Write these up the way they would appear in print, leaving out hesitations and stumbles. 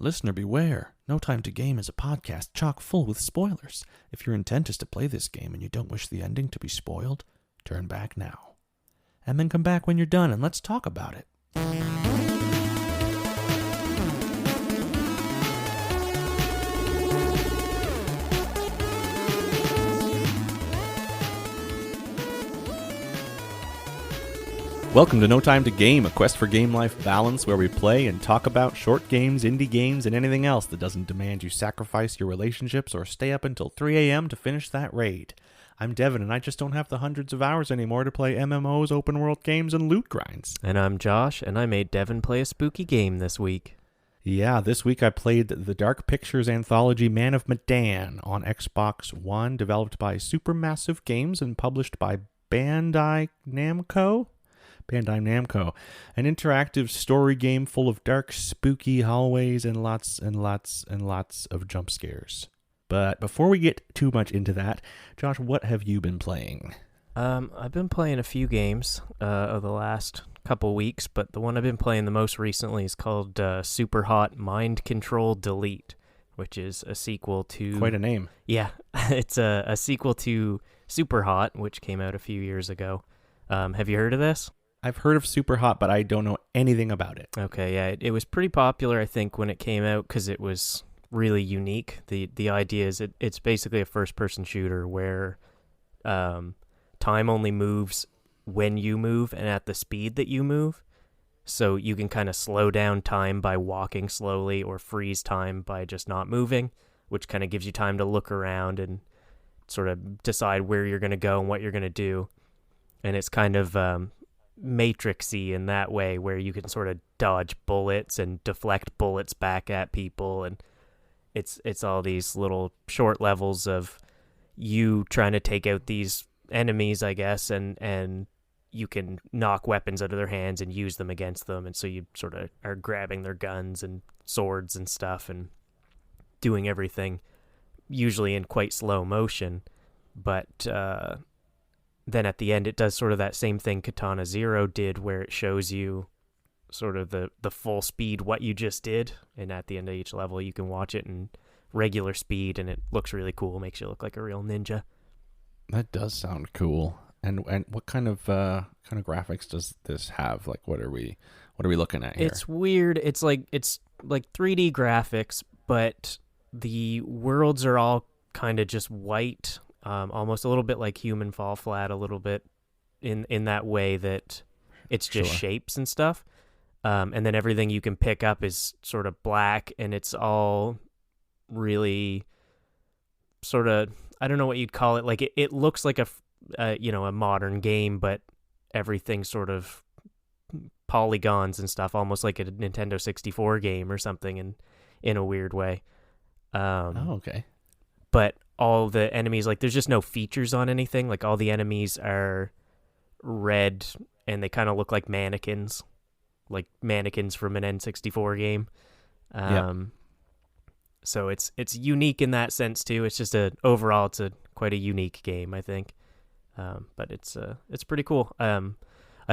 Listener beware, No Time to Game is a podcast chock full with spoilers. If your intent is to play this game and you don't wish the ending to be spoiled, turn back now. And then come back when you're done and let's talk about it. Welcome to No Time to Game, a quest for game life balance where we play and talk about short games, indie games, and anything else that doesn't demand you sacrifice your relationships or stay up until 3 a.m. to finish that raid. I'm Devin, and I just don't have the hundreds of hours anymore to play MMOs, open world games, and loot grinds. And I'm Josh, and I made Devin play a spooky game this week. Yeah, this week I played the Dark Pictures anthology Man of Medan on Xbox One, developed by Supermassive Games and published by Bandai Namco, an interactive story game full of dark, spooky hallways and lots of jump scares. But before we get too much into that, Josh, what have you been playing? I've been playing a few games over the last couple weeks, but the one I've been playing the most recently is called Super Hot Mind Control Delete, which is a sequel to... Quite a name. Yeah, it's a sequel to Super Hot, which came out a few years ago. Have you heard of this? I've heard of Super Hot, but I don't know anything about it. Okay, yeah, it was pretty popular, I think, when it came out because it was really unique. The idea is it's basically a first-person shooter where time only moves when you move and at the speed that you move. So you can kind of slow down time by walking slowly or freeze time by just not moving, which kind of gives you time to look around and sort of decide where you're going to go and what you're going to do. And it's kind of... Matrixy in that way, where you can sort of dodge bullets and deflect bullets back at people, and it's all these little short levels of you trying to take out these enemies, I guess, and you can knock weapons out of their hands and use them against them, and so you sort of are grabbing their guns and swords and stuff and doing everything usually in quite slow motion, but then at the end, it does sort of that same thing Katana Zero did, where it shows you sort of the full speed, what you just did. And at the end of each level, you can watch it in regular speed, and it looks really cool. Makes you look like a real ninja. That does sound cool. And what kind of graphics does this have? Like, what are we looking at here? It's weird. It's like 3D graphics, but the worlds are all kind of just white. Almost a little bit like Human Fall Flat, a little bit in that way that it's just shapes and stuff. And then everything you can pick up is sort of black, and it's all really sort of, I don't know what you'd call it. Like it looks like a modern game, but everything's sort of polygons and stuff, almost like a Nintendo 64 game or something in a weird way. Okay. But all the enemies, like, there's just no features on anything. Like, all the enemies are red, and they kind of look like mannequins from an N64 game. So it's unique in that sense too. It's just overall it's quite a unique game, I think. But it's pretty cool. I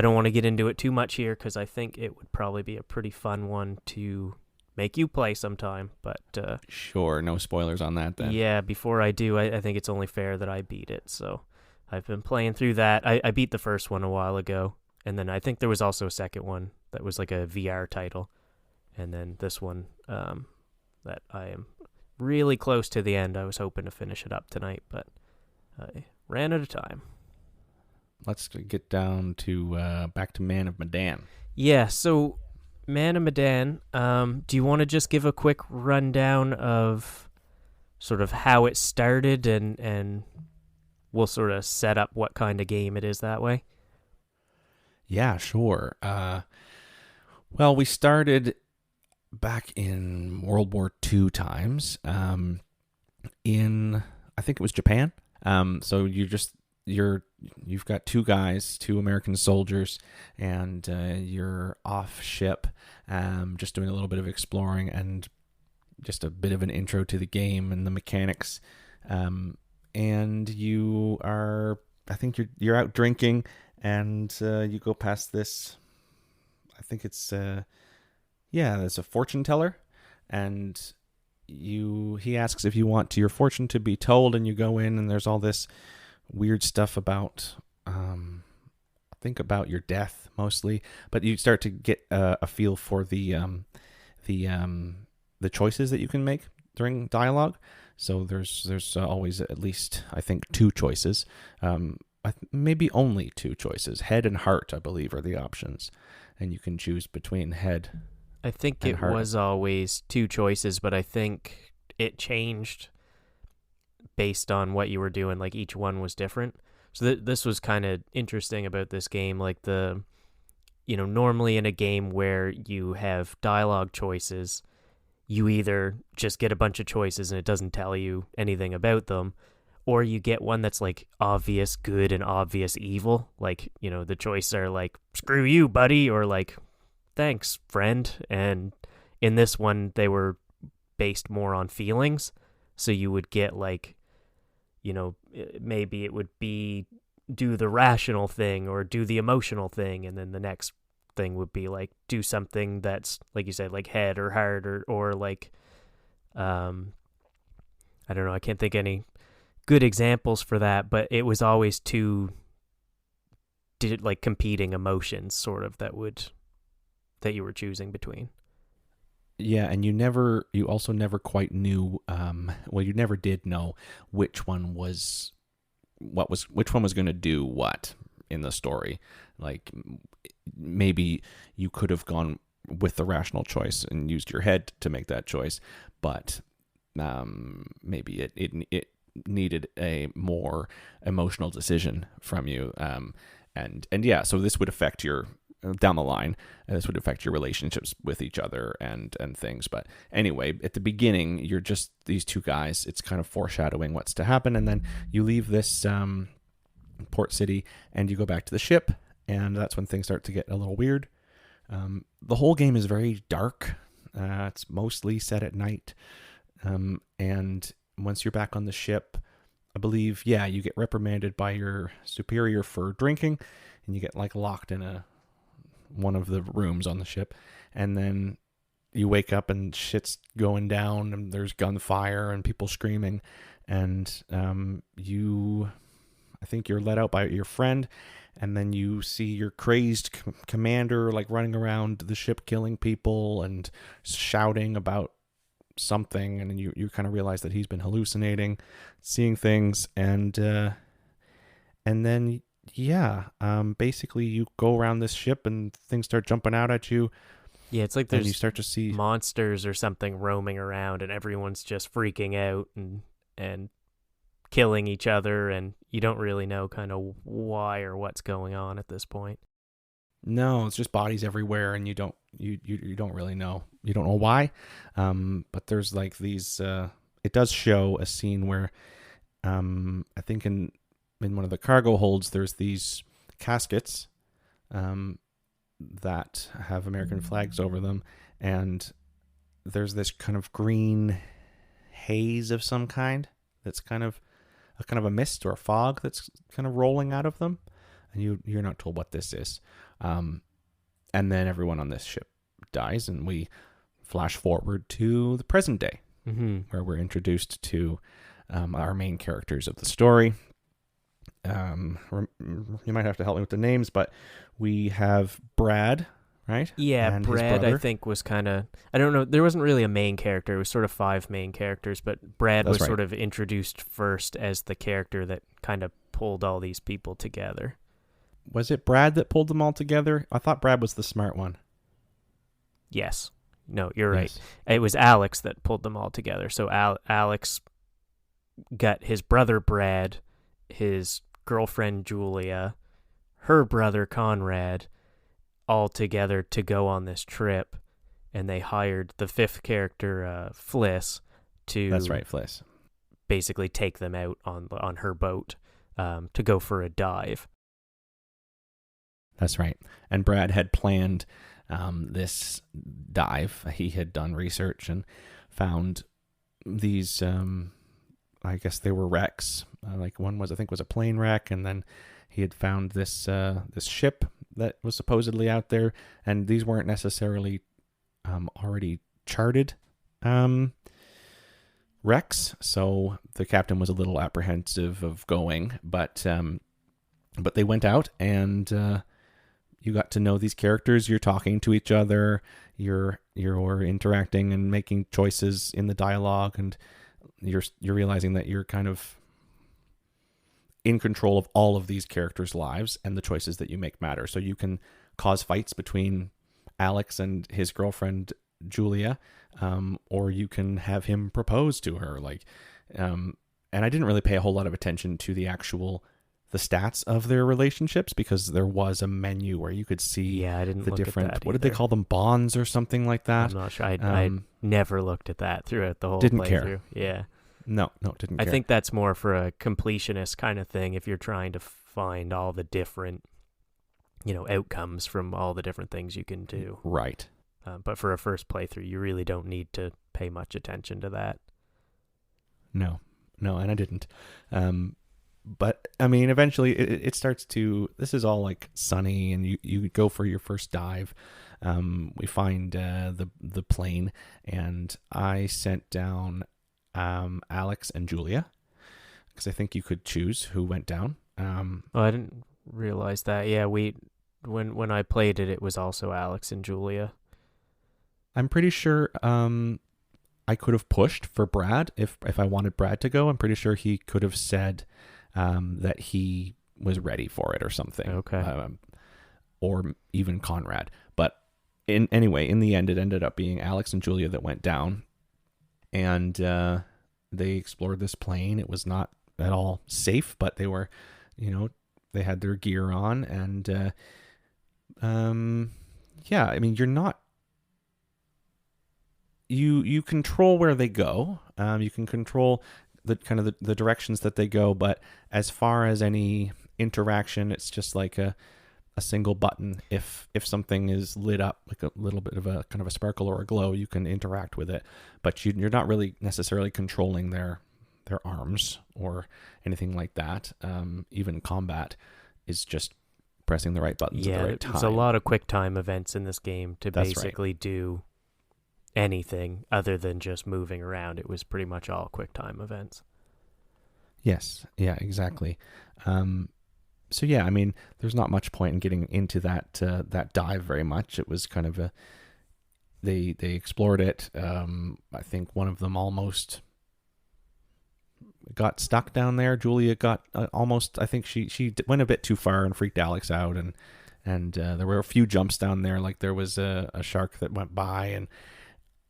don't want to get into it too much here because I think it would probably be a pretty fun one to make you play sometime, but sure, no spoilers on that then. Yeah, before I do, I think it's only fair that I beat it. So I've been playing through that. I beat the first one a while ago, and then I think there was also a second one that was like a VR title, and then this one that I am really close to the end. I was hoping to finish it up tonight, but I ran out of time. Let's get down to back to Man of Medan. Yeah, so Man of Medan, do you want to just give a quick rundown of sort of how it started, and we'll sort of set up what kind of game it is that way? Yeah, sure. Well, we started back in World War II times in, I think it was Japan. So you've got two American soldiers, and you're off ship, just doing a little bit of exploring and just a bit of an intro to the game and the mechanics. And I think you're out drinking, and you go past this, I think it's, there's a fortune teller, and he asks if you want your fortune to be told, and you go in, and there's all this weird stuff about I think about your death mostly, but you start to get a feel for the the choices that you can make during dialogue. So there's always at least, I think, two choices, maybe only two choices. Head and heart, I believe, are the options, and you can choose between head I think and it heart. was always two choices, but I think it changed based on what you were doing. Like each one was different. So this was kind of interesting about this game. Like normally in a game where you have dialogue choices, you either just get a bunch of choices and it doesn't tell you anything about them, or you get one that's like obvious good and obvious evil. Like, the choices are like, screw you, buddy, or like, thanks, friend. And in this one, they were based more on feelings. So you would get like, maybe it would be do the rational thing or do the emotional thing. And then the next thing would be like do something that's, like you said, like head or heart or like, I don't know. I can't think any good examples for that, but it was always two like competing emotions sort of that you were choosing between. Yeah, and you also never quite knew. Well, you never did know which one was which one was going to do what in the story. Like maybe you could have gone with the rational choice and used your head to make that choice, but maybe it needed a more emotional decision from you. And yeah, so this would affect your down the line, and this would affect your relationships with each other and things. But anyway, at the beginning, you're just these two guys. It's kind of foreshadowing what's to happen, and then you leave this port city and you go back to the ship, and that's when things start to get a little weird. The whole game is very dark. It's mostly set at night, and once you're back on the ship, I believe, yeah, you get reprimanded by your superior for drinking, and you get like locked in one of the rooms on the ship, and then you wake up and shit's going down, and there's gunfire and people screaming, and I think you're let out by your friend, and then you see your crazed commander like running around the ship killing people and shouting about something, and then you kind of realize that he's been hallucinating, seeing things, and then yeah, basically you go around this ship and things start jumping out at you. Yeah, it's like And you there's start to see monsters or something roaming around, and everyone's just freaking out and killing each other, and you don't really know kind of why or what's going on at this point. no, it's just bodies everywhere, and you don't really know. You don't know why. But there's like these. It does show a scene where, I think in one of the cargo holds, there's these caskets, that have American flags over them, and there's this kind of green haze of some kind that's kind of a mist or a fog that's kind of rolling out of them, and you're not told what this is. And then everyone on this ship dies, and we flash forward to the present day, where we're introduced to our main characters of the story. You might have to help me with the names, but we have Brad, right? Yeah, And his Brad, I brother. think, was kind of, I don't know, there wasn't really a main character. It was sort of five main characters, but Brad That's was right. sort of introduced first as the character that kind of pulled all these people together. Was it Brad that pulled them all together? I thought Brad was the smart one. Yes. No, you're right. Yes. It was Alex that pulled them all together. So Alex got his brother Brad, his girlfriend Julia, her brother Conrad, all together to go on this trip, and they hired the fifth character, Fliss, to That's right, Fliss. basically take them out on her boat, to go for a dive. That's right. And Brad had planned this dive. He had done research and found these. I guess they were wrecks. Like one was, I think, was a plane wreck, and then he had found this this ship that was supposedly out there, and these weren't necessarily already charted. Rex. So the captain was a little apprehensive of going, but they went out, and you got to know these characters. You're talking to each other. You're interacting and making choices in the dialogue, and you're realizing that you're kind of in control of all of these characters' lives, and the choices that you make matter. So you can cause fights between Alex and his girlfriend Julia, or you can have him propose to her. And I didn't really pay a whole lot of attention to the stats of their relationships, because there was a menu where you could see Yeah, I didn't the look different, at that what did they either. call them, bonds or something like that. I'm not sure. I never looked at that throughout the whole Didn't playthrough. care. Yeah. No, didn't I care. think that's more for a completionist kind of thing if you're trying to find all the different, outcomes from all the different things you can do. Right. But for a first playthrough, you really don't need to pay much attention to that. No, and I didn't. But I mean, eventually it starts to. This is all like sunny, and you go for your first dive. We find the plane, and I sent down Alex and Julia, because I think you could choose who went down. Oh, I didn't realize that. Yeah, when I played it, it was also Alex and Julia. I'm pretty sure I could have pushed for Brad if I wanted Brad to go. I'm pretty sure he could have said that he was ready for it or something. Okay. Or even Conrad. But anyway, in the end, it ended up being Alex and Julia that went down, and they explored this plane. It was not at all safe, but they were, they had their gear on, and yeah, I mean, you're not. You control where they go. You can control the kind of the directions that they go, but as far as any interaction, it's just like a single button. If something is lit up, like a little bit of a kind of a sparkle or a glow, you can interact with it, but you're not really necessarily controlling their arms or anything like that. Even combat is just pressing the right buttons at the right time. There's a lot of quick time events in this game to That's basically do anything other than just moving around. It was pretty much all quick time events. Yes, yeah, exactly. So yeah, I mean, there's not much point in getting into that dive very much. It was kind of they explored it. I think one of them almost got stuck down there. Julia got almost. I think she went a bit too far and freaked Alex out, and there were a few jumps down there. Like there was a shark that went by, and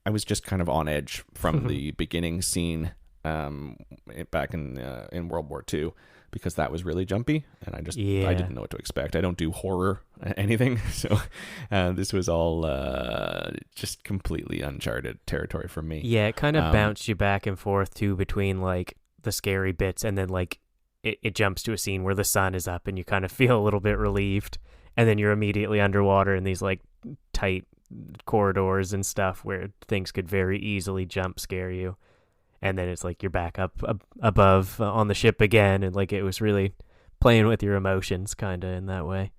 I was just kind of on edge from the beginning scene back in World War II, because that was really jumpy, and I didn't know what to expect. I don't do horror anything, so this was all just completely uncharted territory for me. Yeah, it kind of bounced you back and forth too between like the scary bits, and then like it jumps to a scene where the sun is up and you kind of feel a little bit relieved, and then you're immediately underwater in these like tight corridors and stuff where things could very easily jump scare you, and then it's like you're back up above on the ship again, and like it was really playing with your emotions kind of in that way.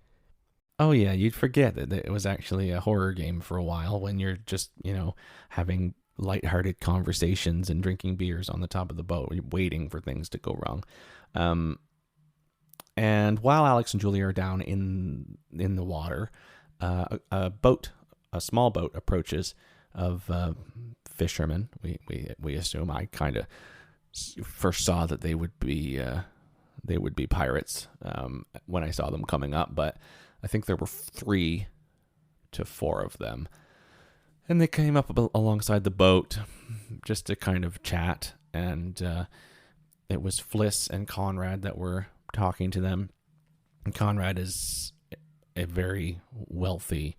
Oh yeah, you'd forget that it was actually a horror game for a while when you're just having lighthearted conversations and drinking beers on the top of the boat, waiting for things to go wrong. And while Alex and Julia are down in the water, a small boat approaches of fishermen. We assume. I kind of first saw that they would be pirates when I saw them coming up, but I think there were 3 to 4 of them, and they came up alongside the boat just to kind of chat, and it was Fliss and Conrad that were talking to them. And Conrad is a very wealthy,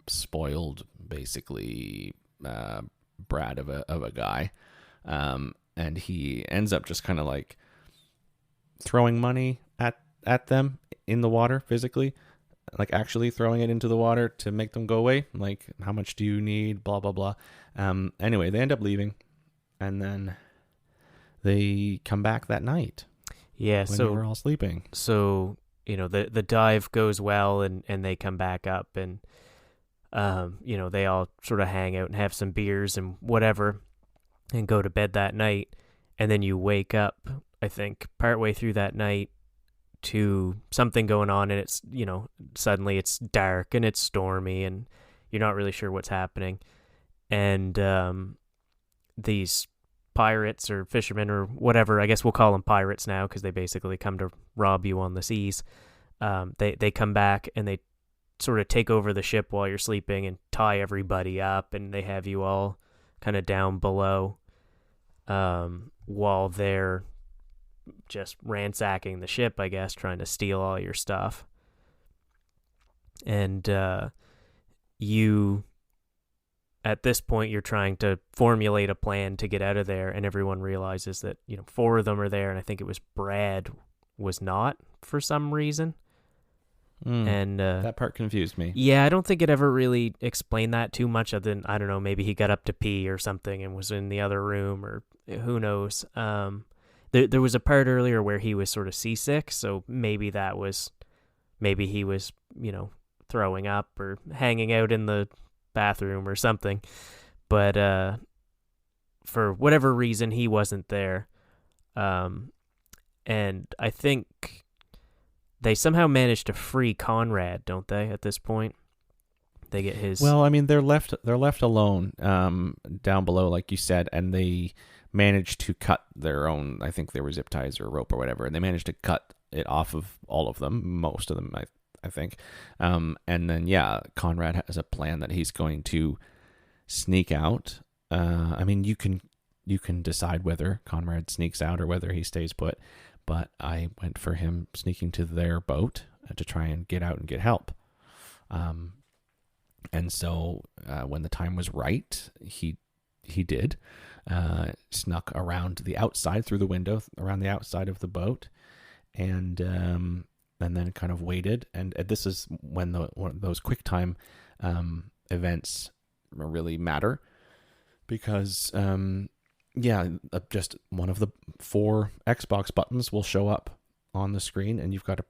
spoiled, basically brat of a guy, and he ends up just kind of like throwing money at them in the water, physically, like actually throwing it into the water to make them go away. Like, how much do you need? Blah blah blah. Anyway, they end up leaving, and then they come back that night. Yeah, when they were all sleeping. So the dive goes well, and they come back up, and They all sort of hang out and have some beers and whatever and go to bed that night. And then you wake up, I think, partway through that night to something going on, and it's, suddenly it's dark and it's stormy and you're not really sure what's happening. And these pirates or fishermen or whatever, I guess we'll call them pirates now because they basically come to rob you on the seas. They come back and they sort of take over the ship while you're sleeping and tie everybody up, and they have you all kind of down below while they're just ransacking the ship, I guess, trying to steal all your stuff. And you, at this point, you're trying to formulate a plan to get out of there, and everyone realizes that, 4 of them are there, and I think it was Brad was not for some reason. And that part confused me. Yeah, I don't think it ever really explained that too much, other than, I don't know, maybe he got up to pee or something and was in the other room, or who knows. There was a part earlier where he was sort of seasick, so maybe he was, throwing up or hanging out in the bathroom or something. But for whatever reason, he wasn't there. And I think they somehow managed to free Conrad, don't they, at this point? They get his... Well, I mean, they're left alone down below, like you said, and they managed to cut their own, I think there were zip ties or rope or whatever, and they managed to cut it off of all of them, most of them, I think. And then, Conrad has a plan that he's going to sneak out. I mean, you can decide whether Conrad sneaks out or whether he stays put, but I went for him sneaking to their boat to try and get out and get help. And so when the time was right, he did. Snuck around the outside through the window, around the outside of the boat, and then kind of waited. And this is when those QuickTime events really matter, because just one of the 4 Xbox buttons will show up on the screen, and you've got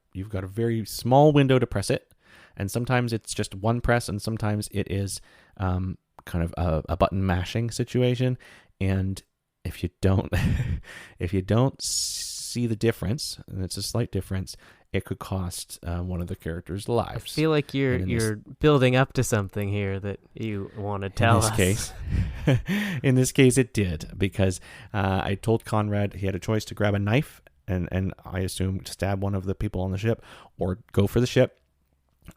a very small window to press it, and sometimes it's just one press, and sometimes it is kind of a button mashing situation. And if you don't see the difference, and it's a slight difference, it could cost one of the characters' lives. I feel like you're building up to something here that you want to tell us. In this case, it did, because I told Conrad he had a choice to grab a knife and I assume stab one of the people on the ship, or go for the ship.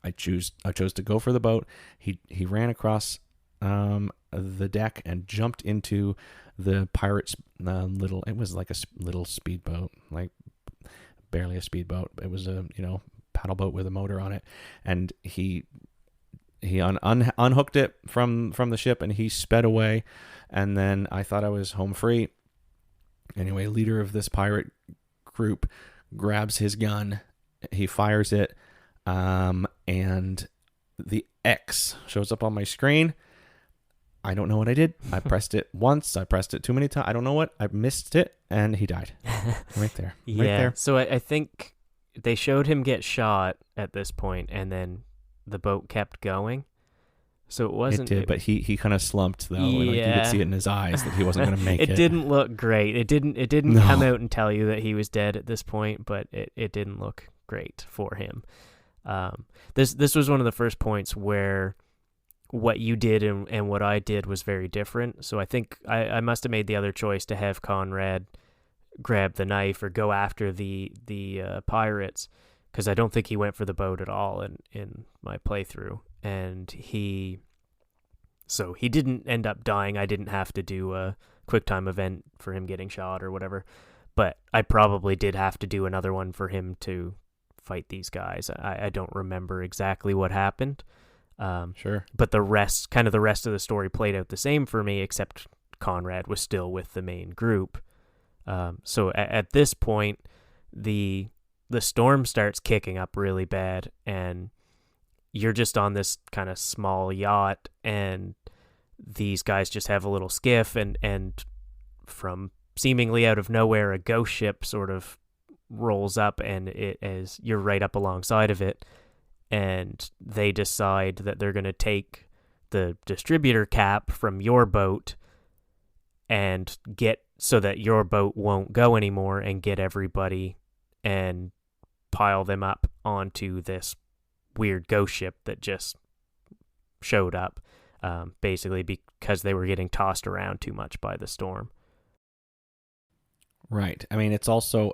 I chose to go for the boat. He ran across the deck and jumped into the pirate's it was like a little speedboat, like barely a speedboat. It was a paddle boat with a motor on it, and he unhooked it from the ship, and he sped away. And then I thought I was home free. Anyway, leader of this pirate group grabs his gun, he fires it, and the X shows up on my screen. I don't know what I did. I pressed it once. I pressed it too many times. I don't know what. I missed it, and he died. Right there. Yeah. Right there. So I think they showed him get shot at this point, and then the boat kept going. So it wasn't... It did, but he kind of slumped, though. Yeah. Like, you could see it in his eyes that he wasn't going to make it. It didn't look great. It didn't come out and tell you that he was dead at this point, but it didn't look great for him. This was one of the first points where what you did and what I did was very different. So I think I must have made the other choice to have Conrad grab the knife or go after the pirates, because I don't think he went for the boat at all in my playthrough. And he didn't end up dying. I didn't have to do a QuickTime event for him getting shot or whatever, but I probably did have to do another one for him to fight these guys. I don't remember exactly what happened. Sure. But the rest of the story played out the same for me, except Conrad was still with the main group. So at this point, the storm starts kicking up really bad, and you're just on this kind of small yacht, and these guys just have a little skiff, and from seemingly out of nowhere, a ghost ship sort of rolls up, and you're right up alongside of it, and they decide that they're going to take the distributor cap from your boat and get so that your boat won't go anymore, and get everybody and pile them up onto this weird ghost ship that just showed up, basically because they were getting tossed around too much by the storm. Right. I mean, it's also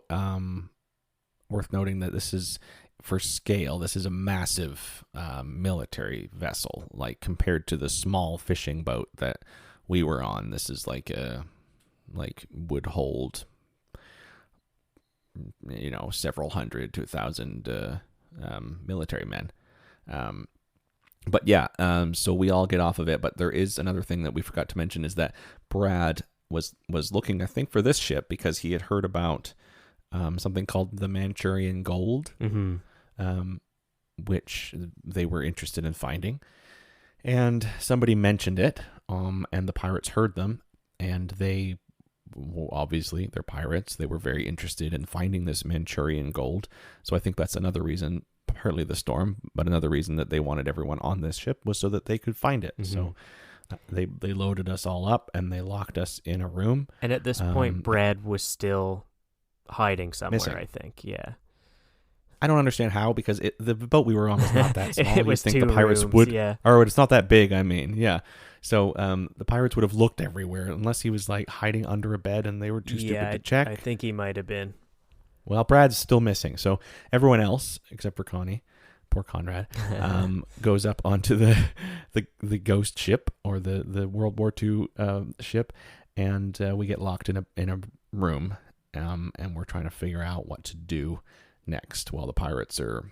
worth noting that this is, for scale, this is a massive military vessel. Like, compared to the small fishing boat that we were on, this is would hold, several hundred to 1,000 military men. But yeah, so we all get off of it. But there is another thing that we forgot to mention, is that Brad was looking, I think, for this ship because he had heard about something called the Manchurian Gold, which they were interested in finding. And somebody mentioned it, and the pirates heard them, and they, well, obviously, they're pirates. They were very interested in finding this Manchurian Gold. So I think that's another reason, partly the storm, but another reason that they wanted everyone on this ship was so that they could find it. So they loaded us all up, and they locked us in a room. And at this point, Brad was still hiding somewhere, missing. I think. Yeah. I don't understand how, because the boat we were on was not that small. It was think two the pirates rooms, would, yeah. or it's not that big. I mean, yeah. So the pirates would have looked everywhere, unless he was like hiding under a bed and they were too stupid to check. I think he might have been. Well, Brad's still missing, so everyone else except for Connie, poor Conrad, goes up onto the ghost ship, or the World War II ship, and we get locked in a room, and we're trying to figure out what to do next while the pirates are,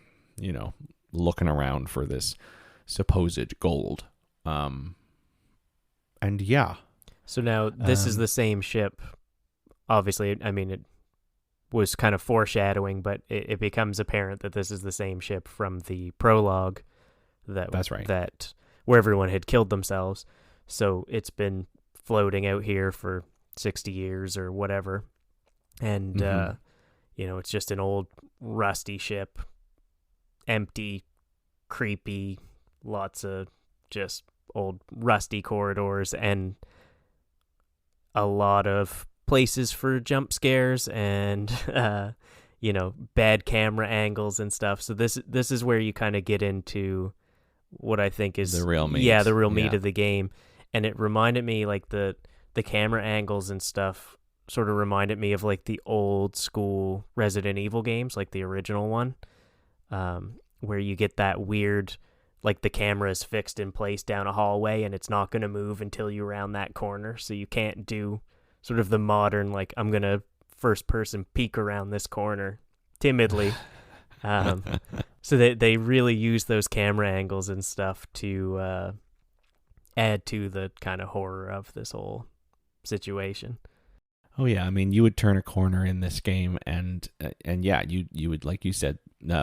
looking around for this supposed gold. And yeah. So now this is the same ship. Obviously, I mean, it was kind of foreshadowing, but it becomes apparent that this is the same ship from the prologue. That's right. That where everyone had killed themselves. So it's been floating out here for 60 years or whatever. And, it's just an old rusty ship, empty, creepy, lots of just old rusty corridors, and a lot of places for jump scares and bad camera angles and stuff. So this is where you kind of get into what I think is the real meat. Yeah, the real meat of the game. And it reminded me, like, the camera angles and stuff sort of reminded me of like the old school Resident Evil games, like the original one, where you get that weird, like, the camera is fixed in place down a hallway and it's not going to move until you round that corner. So you can't do sort of the modern, like, I'm going to first person peek around this corner timidly. So they really use those camera angles and stuff to add to the kind of horror of this whole situation. Oh yeah, I mean, you would turn a corner in this game, and yeah, you would, like you said,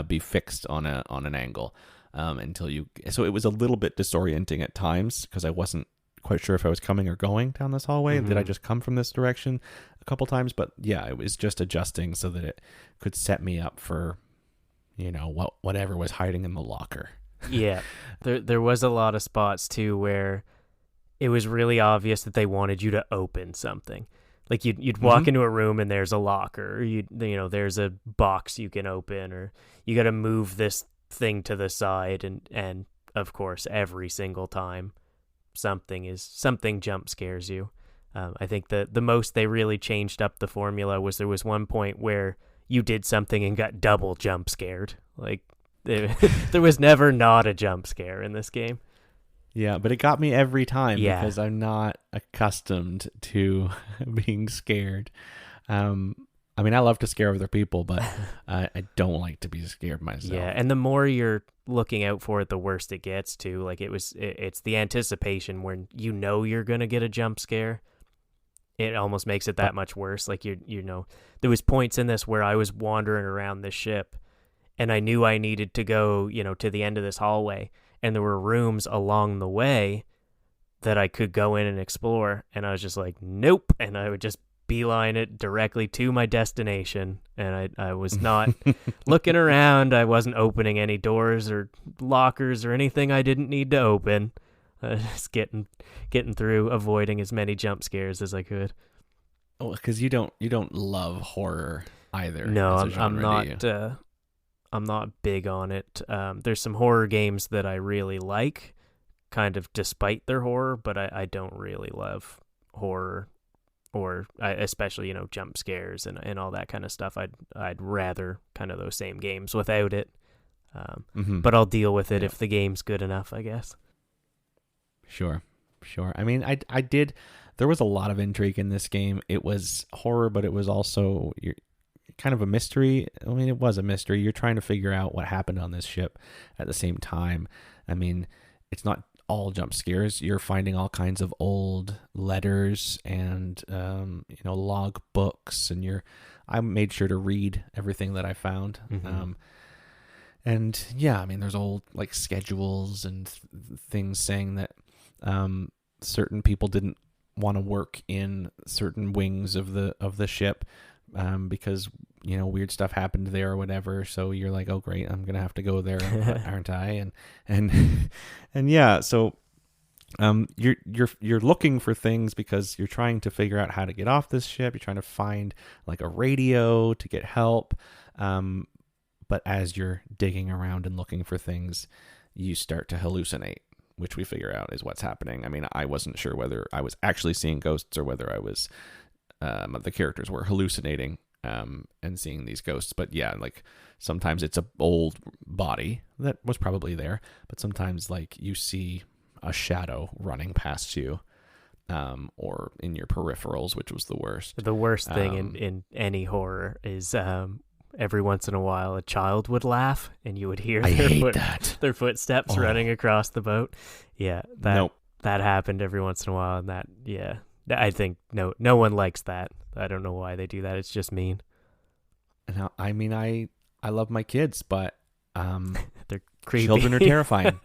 be fixed on an angle until you. So it was a little bit disorienting at times because I wasn't quite sure if I was coming or going down this hallway. Did I just come from this direction a couple times? But yeah, it was just adjusting so that it could set me up for, whatever was hiding in the locker. Yeah, there was a lot of spots too where it was really obvious that they wanted you to open something. Like you'd walk into a room and there's a locker, or there's a box you can open, or you got to move this thing to the side, and of course every single time something jump scares you. I think the most they really changed up the formula was there was one point where you did something and got double jump scared. Like there was never not a jump scare in this game. Yeah, but it got me every time Yeah. because I'm not accustomed to being scared. I mean, I love to scare other people, but I don't like to be scared myself. Yeah, and the more you're looking out for it, the worse it gets too. Like it's the anticipation when you're gonna get a jump scare. It almost makes it that much worse. Like there was points in this where I was wandering around this ship, and I knew I needed to go, to the end of this hallway, and there were rooms along the way that I could go in and explore, and I was just like, nope, and I would just beeline it directly to my destination, and I was not looking around. I wasn't opening any doors or lockers or anything I didn't need to open. Just getting through, avoiding as many jump scares as I could. Oh, because you don't love horror either No, as a I'm genre, do you? not. I'm not big on it. There's some horror games that I really like, kind of despite their horror, but I don't really love horror or especially jump scares and all that kind of stuff. I'd rather kind of those same games without it. Mm-hmm. But I'll deal with it Yeah. if the game's good enough, I guess. Sure. Sure. I mean, I did. There was a lot of intrigue in this game. It was horror, but it was also kind of a mystery. I mean, it was a mystery. You're trying to figure out what happened on this ship at the same time. I mean, it's not all jump scares. You're finding all kinds of old letters and log books, and I made sure to read everything that I found. Mm-hmm. And yeah, I mean, there's old like schedules and things saying that certain people didn't want to work in certain wings of the ship because weird stuff happened there or whatever. So you're like, oh great, I'm gonna have to go there, aren't I? And and yeah, so you're looking for things because you're trying to figure out how to get off this ship. You're trying to find like a radio to get help. But as you're digging around and looking for things, you start to hallucinate, which we figure out is what's happening. I mean, I wasn't sure whether I was actually seeing ghosts or whether I was the characters were hallucinating and seeing these ghosts. But yeah, like sometimes it's a old body that was probably there, but sometimes like you see a shadow running past you or in your peripherals, which was the worst. The worst thing in any horror is every once in a while a child would laugh and you would hear their footsteps running across the boat. Yeah, that happened every once in a while, and I think no one likes that. I don't know why they do that. It's just mean. Now, I mean, I love my kids, but they're creepy. Children are terrifying.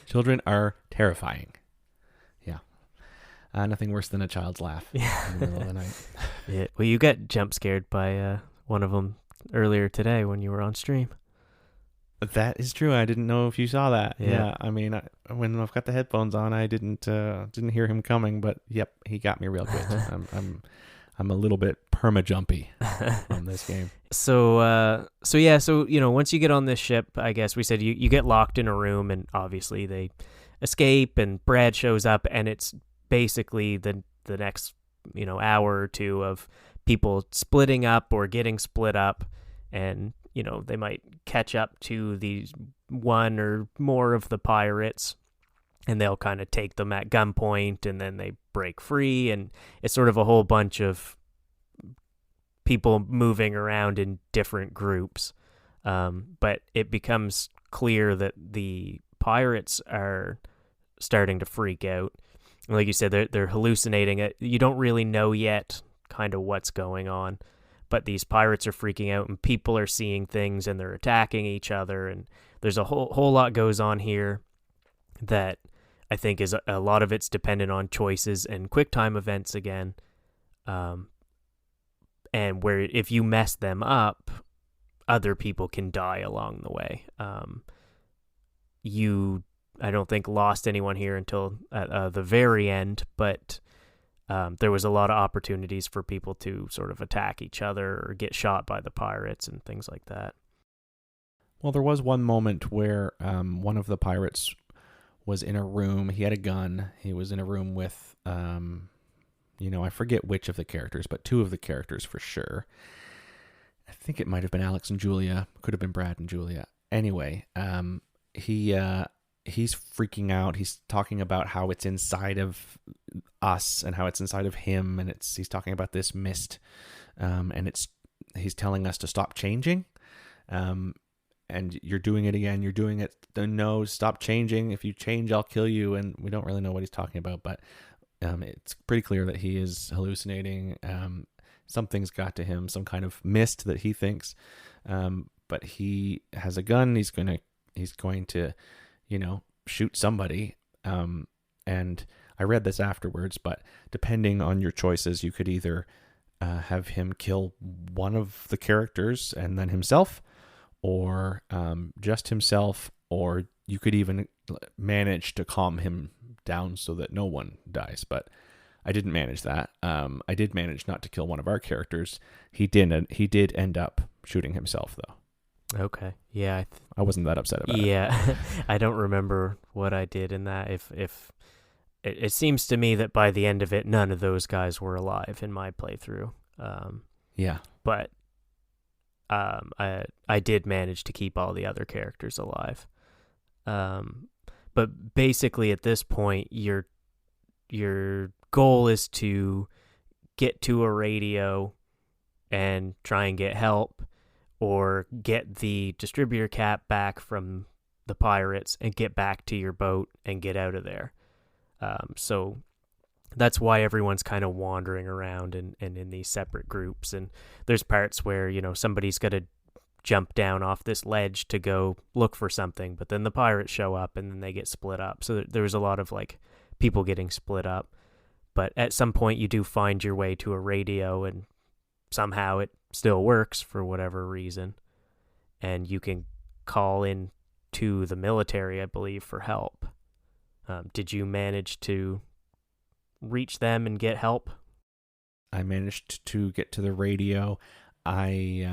Children are terrifying. Yeah. Nothing worse than a child's laugh in the middle of the night. Yeah. Well, you got jump scared by one of them earlier today when you were on stream. That is true. I didn't know if you saw that. Yeah. I mean, when I've got the headphones on, I didn't hear him coming, but yep, he got me real good. I'm a little bit perma-jumpy on this game. So once you get on this ship, I guess we said you get locked in a room, and obviously they escape, and Brad shows up, and it's basically the next hour or two of people splitting up or getting split up, and they might catch up to these one or more of the pirates, and they'll kind of take them at gunpoint, and then they break free, and it's sort of a whole bunch of people moving around in different groups. But it becomes clear that the pirates are starting to freak out. Like you said, they're hallucinating. You don't really know yet kind of what's going on, but these pirates are freaking out, and people are seeing things, and they're attacking each other, and there's a whole lot goes on here that I think is a lot of it's dependent on choices and quick time events again, and where if you mess them up, other people can die along the way. I don't think lost anyone here until at the very end, but there was a lot of opportunities for people to sort of attack each other or get shot by the pirates and things like that. Well, there was one moment where one of the pirates was in a room. He had a gun. He was in a room with, I forget which of the characters, but two of the characters for sure. I think it might have been Alex and Julia. Could have been Brad and Julia. Anyway, he's freaking out. He's talking about how it's inside of us and how it's inside of him, and he's talking about this mist, and he's telling us to stop changing. And you're doing it again. You're doing it. No, stop changing. If you change, I'll kill you. And we don't really know what he's talking about, but it's pretty clear that he is hallucinating. Something's got to him, some kind of mist that he thinks. But he has a gun. He's going to, shoot somebody. And I read this afterwards, but depending on your choices, you could either have him kill one of the characters and then himself, or just himself, or you could even manage to calm him down so that no one dies. But I didn't manage that. I did manage not to kill one of our characters. He did end up shooting himself, though. Okay. Yeah. I wasn't that upset about it. Yeah. I don't remember what I did in that. If it seems to me that by the end of it, none of those guys were alive in my playthrough. Yeah. But I did manage to keep all the other characters alive. But basically at this point, your goal is to get to a radio and try and get help, or get the distributor cap back from the pirates and get back to your boat and get out of there. So that's why everyone's kind of wandering around and in these separate groups. And there's parts where, you know, somebody's got to jump down off this ledge to go look for something, but then the pirates show up and then they get split up. So there was a lot of like people getting split up. But at some point you do find your way to a radio, and somehow it still works for whatever reason. And you can call in to the military, I believe, for help. Did you manage to reach them and get help? I managed to get to the radio. I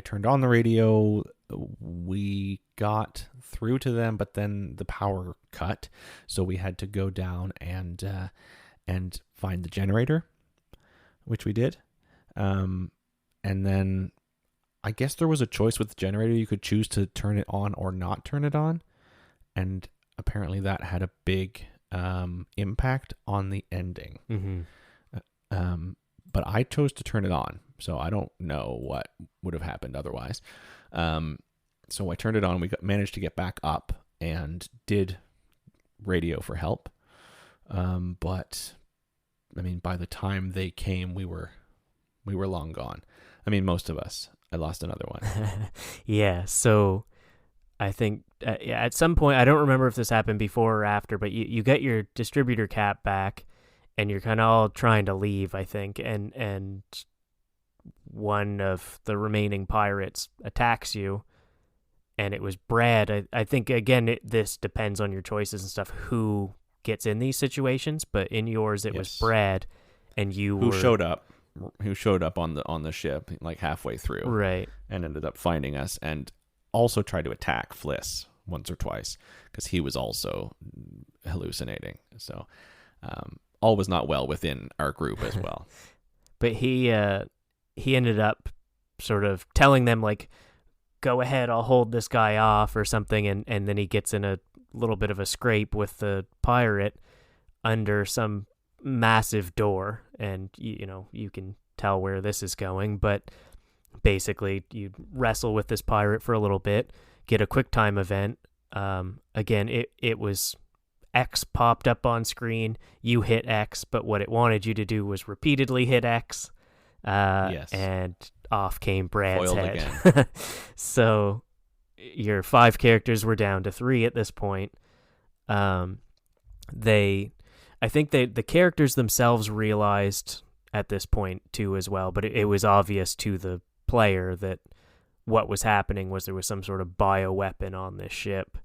turned on the radio. We got through to them, but then the power cut, so we had to go down and find the generator, which we did. And then I guess there was a choice with the generator. You could choose to turn it on or not turn it on, and apparently that had a big impact on the ending. Mm-hmm. But I chose to turn it on, so I don't know what would have happened otherwise. So I turned it on. We managed to get back up and did radio for help. But I mean, by the time they came, we were long gone. I mean, most of us. I lost another one. Yeah. So I think at some point, I don't remember if this happened before or after, but you get your distributor cap back, and you're kind of all trying to leave, I think, and one of the remaining pirates attacks you, and it was Brad. I think, again, this depends on your choices and stuff, who gets in these situations, but in yours it was Brad, and who showed up on the ship like halfway through, right, and ended up finding us, and also tried to attack Fliss once or twice because he was also hallucinating. So all was not well within our group as well. But he ended up sort of telling them, like, go ahead, I'll hold this guy off or something, and then he gets in a little bit of a scrape with the pirate under some massive door, and you can tell where this is going. But basically you wrestle with this pirate for a little bit, get a quick time event. Again, it was X popped up on screen, you hit X, but what it wanted you to do was repeatedly hit X, yes, and off came Brad's foiled head again. So your 5 characters were down to 3 at this point. I think the characters themselves realized at this point too as well, but it was obvious to the player that what was happening was there was some sort of bioweapon on this ship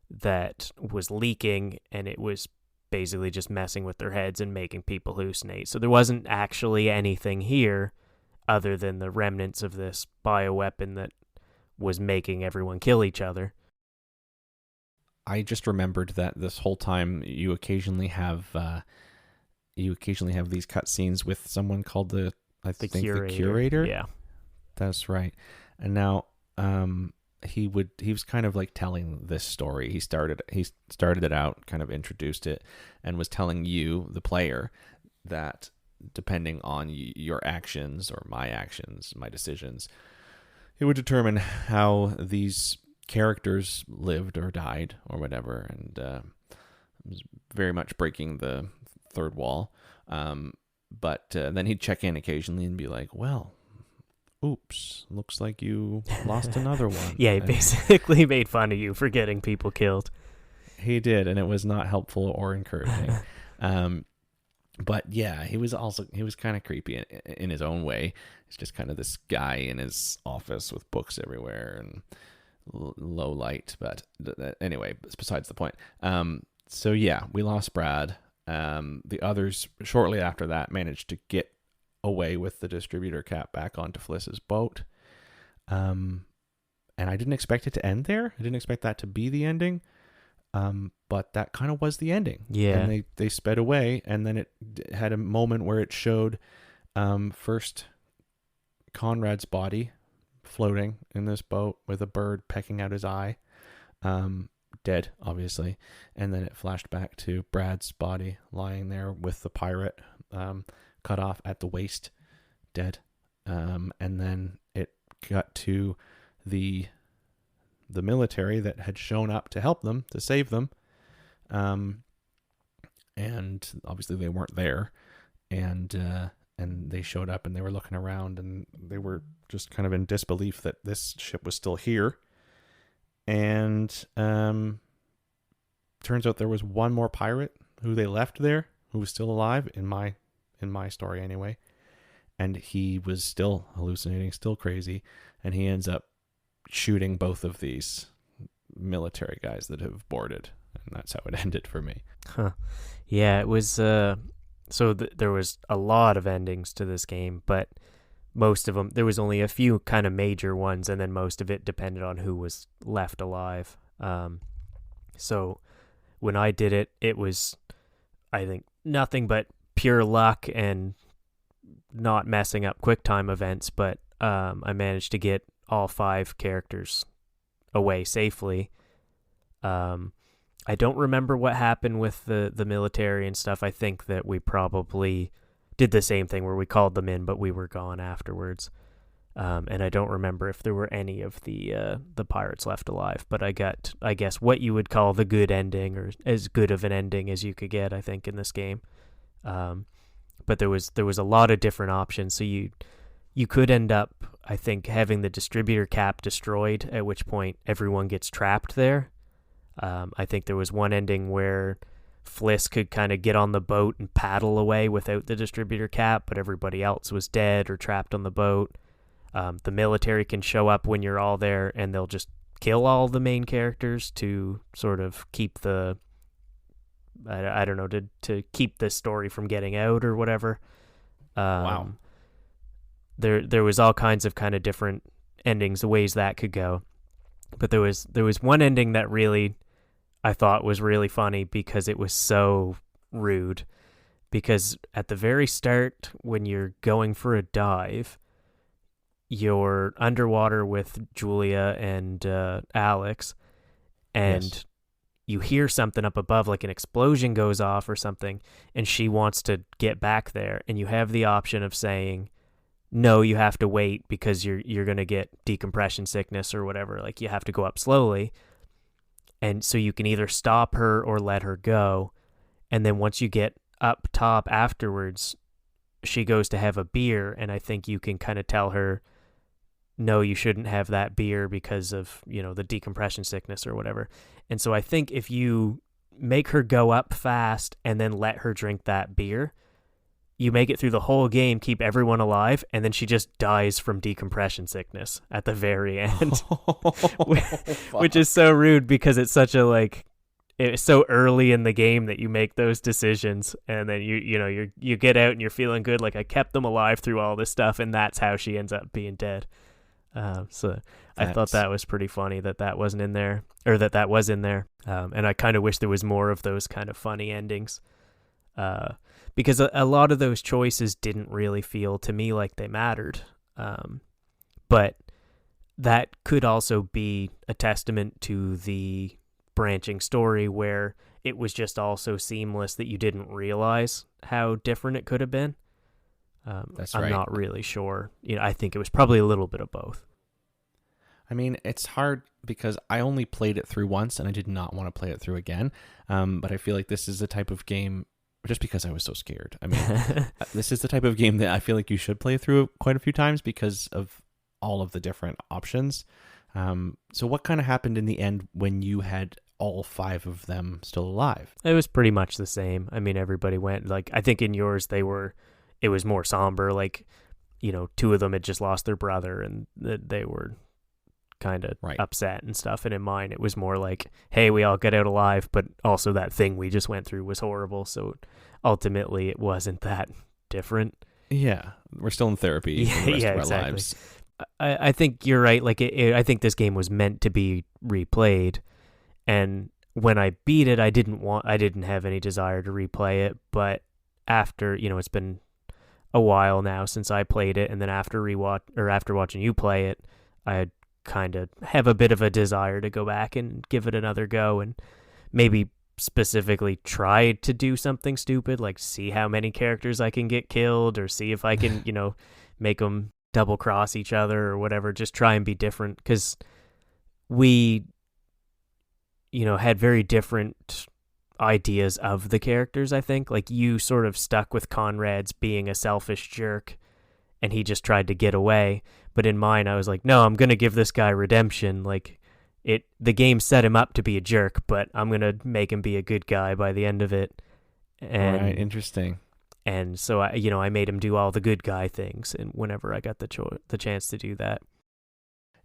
that was leaking, and it was basically just messing with their heads and making people hallucinate. So there wasn't actually anything here other than the remnants of this bioweapon that was making everyone kill each other. I just remembered that this whole time you occasionally have these cutscenes with someone called the curator. Yeah, that's right. And now he was kind of like telling this story. He started it out, kind of introduced it, and was telling you, the player, that depending on your actions or my actions, my decisions, it would determine how these characters lived or died or whatever. And it was very much breaking the third wall. But then he'd check in occasionally and be like, well, oops, looks like you lost another one. Yeah, he basically made fun of you for getting people killed. He did, and it was not helpful or encouraging. But yeah, he was kind of creepy in his own way. He's just kind of this guy in his office with books everywhere and low light. But anyway, besides the point. So yeah, we lost Brad. The others shortly after that managed to get away with the distributor cap back onto Fliss's boat. And I didn't expect it to end there. I didn't expect that to be the ending. But that kind of was the ending. Yeah. And they sped away, and then it had a moment where it showed first Conrad's body floating in this boat with a bird pecking out his eye. Dead, obviously. And then it flashed back to Brad's body lying there with the pirate cut off at the waist, dead. And then it got to the military that had shown up to help them, to save them. And obviously they weren't there. And they showed up and they were looking around and they were just kind of in disbelief that this ship was still here. And turns out there was one more pirate who they left there who was still alive in my story anyway. And he was still hallucinating, still crazy, and he ends up shooting both of these military guys that have boarded, and that's how it ended for me. Huh. Yeah, it was there was a lot of endings to this game, but most of them, there was only a few kind of major ones, and then most of it depended on who was left alive. So when I did it, it was, I think, nothing but pure luck and not messing up QuickTime events, but I managed to get all 5 characters away safely. I don't remember what happened with the military and stuff. I think that we probably did the same thing where we called them in, but we were gone afterwards. And I don't remember if there were any of the pirates left alive, but I got, I guess, what you would call the good ending, or as good of an ending as you could get, I think, in this game. But there was a lot of different options, so you could end up, I think, having the distributor cap destroyed, at which point everyone gets trapped there. I think there was one ending where Fliss could kind of get on the boat and paddle away without the distributor cap, but everybody else was dead or trapped on the boat. The military can show up when you're all there, and they'll just kill all the main characters to sort of keep the, I don't know, to keep this story from getting out or whatever. Wow. There was all kinds of kind of different endings, the ways that could go. But there was one ending that really, I thought, was really funny because it was so rude. Because at the very start, when you're going for a dive, you're underwater with Julia and Alex, and Yes. you hear something up above, like an explosion goes off or something, and she wants to get back there, and you have the option of saying, no, you have to wait because you're going to get decompression sickness or whatever. Like, you have to go up slowly. And so you can either stop her or let her go. And then once you get up top afterwards, she goes to have a beer. And I think you can kind of tell her, no, you shouldn't have that beer because of, the decompression sickness or whatever. And so I think if you make her go up fast and then let her drink that beer, you make it through the whole game, keep everyone alive, and then she just dies from decompression sickness at the very end, which is so rude because it's such a, it's so early in the game that you make those decisions, and then you get out and you're feeling good, like I kept them alive through all this stuff, and that's how she ends up being dead. I thought that was pretty funny that wasn't in there, or that was in there, and I kind of wish there was more of those kind of funny endings. Because a lot of those choices didn't really feel to me like they mattered. But that could also be a testament to the branching story where it was just all so seamless that you didn't realize how different it could have been. That's I'm right. not really sure. I think it was probably a little bit of both. I mean, it's hard because I only played it through once and I did not want to play it through again. But I feel like this is the type of game, just because I was so scared. I mean, this is the type of game that I feel like you should play through quite a few times because of all of the different options. So what kind of happened in the end when you had all 5 of them still alive? It was pretty much the same. I mean, everybody went, I think in yours it was more somber. 2 of them had just lost their brother and they were kind of Right. upset and stuff. And in mine, it was more like, hey, we all got out alive, but also that thing we just went through was horrible. So ultimately, it wasn't that different. Yeah, we're still in therapy for Yeah, the rest yeah, of our exactly. lives. I think you're right. Like, I think this game was meant to be replayed, and when I beat it, I didn't have any desire to replay it. But after, it's been a while now since I played it, and then after watching you play it, I kind of have a bit of a desire to go back and give it another go, and maybe specifically try to do something stupid, like see how many characters I can get killed, or see if I can, make them double cross each other or whatever. Just try and be different, because we, had very different ideas of the characters. I think like you sort of stuck with Conrad's being a selfish jerk and he just tried to get away, but in mine I was like, no, I'm gonna give this guy redemption. Like, the game set him up to be a jerk, but I'm gonna make him be a good guy by the end of it. Right, And interesting. so I made him do all the good guy things, and whenever I got the chance to do that.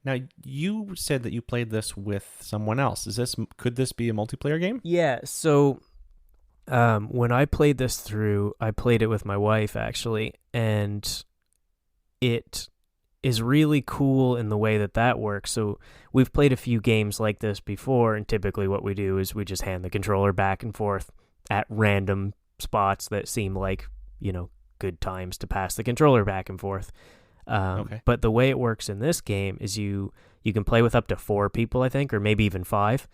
Now, you said that you played this with someone else. Could this be a multiplayer game? Yeah, so when I played this through, I played it with my wife actually, and it is really cool in the way that works. So we've played a few games like this before, and typically what we do is we just hand the controller back and forth at random spots that seem like, good times to pass the controller back and forth. Okay. But the way it works in this game is you can play with up to 4 people, I think, or maybe even 5,